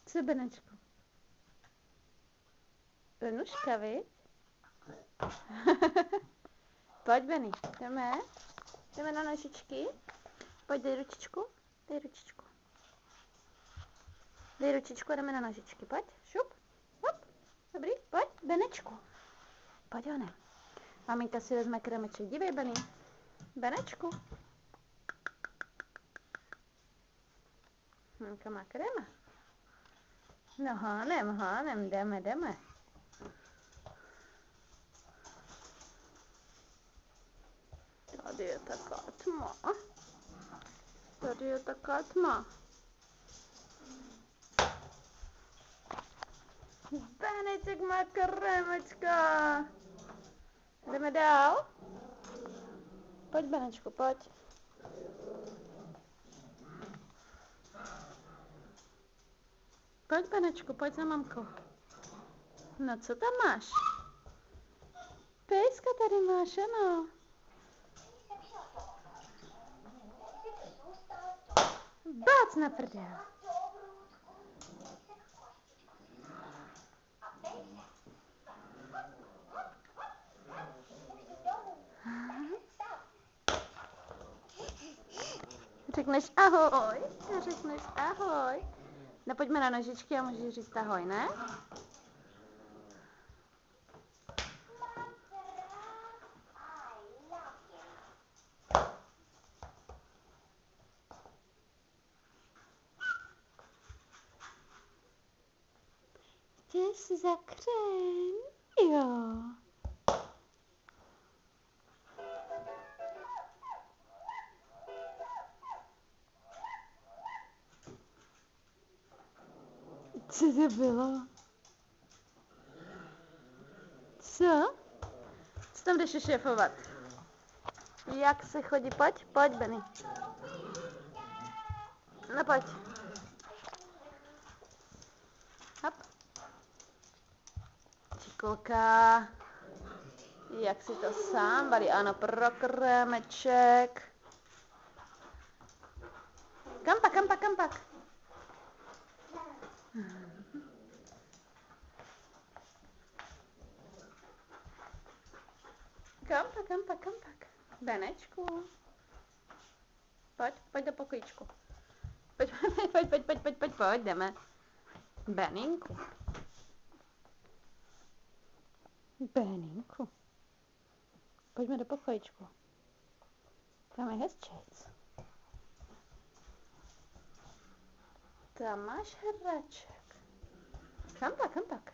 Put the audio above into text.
Co, Benečku? Venuška, viď? Pojď, Benny, jdeme. Jdeme na nožičky. Pojď, dej ručičku. Dej ručičku. Dej ručičku a jdeme na nožičky. Pojď, šup. Hop. Dobrý, pojď, Benečku. Pojď, honem. Maminka si vezme kremeček. Dívej, Benny. Benečku. Maminka má krema. No, honem, jdeme. Tady je taká tma. Tady je taká tma. Beneček má kremečka. Jdeme dál? Pojď, Benečku, pojď. Pojď, Benečku, pojď za mamkou. No, co tam máš? Pejska tady máš, ano. Bác na prdel. Řekneš ahoj. Řekneš ahoj. No, pojďme na nožičky a můžeš říct ahoj, ne? Jdeš si za křeň? Jo. Co to bylo? Co? Co tam jdeš šéfovat? Jak se chodí? Pojď, Benny. No, pojď. Hop. Čikolka. Jak si to sám balí? Ano, pro krémeček. Kam pak? Kam pak? Benečku. Pojď do pokojíčku. Pojď, jdeme. Beninku. Pojďme do pokojíčku. Tam je hezčejc. Tam máš hraček. Kam pak?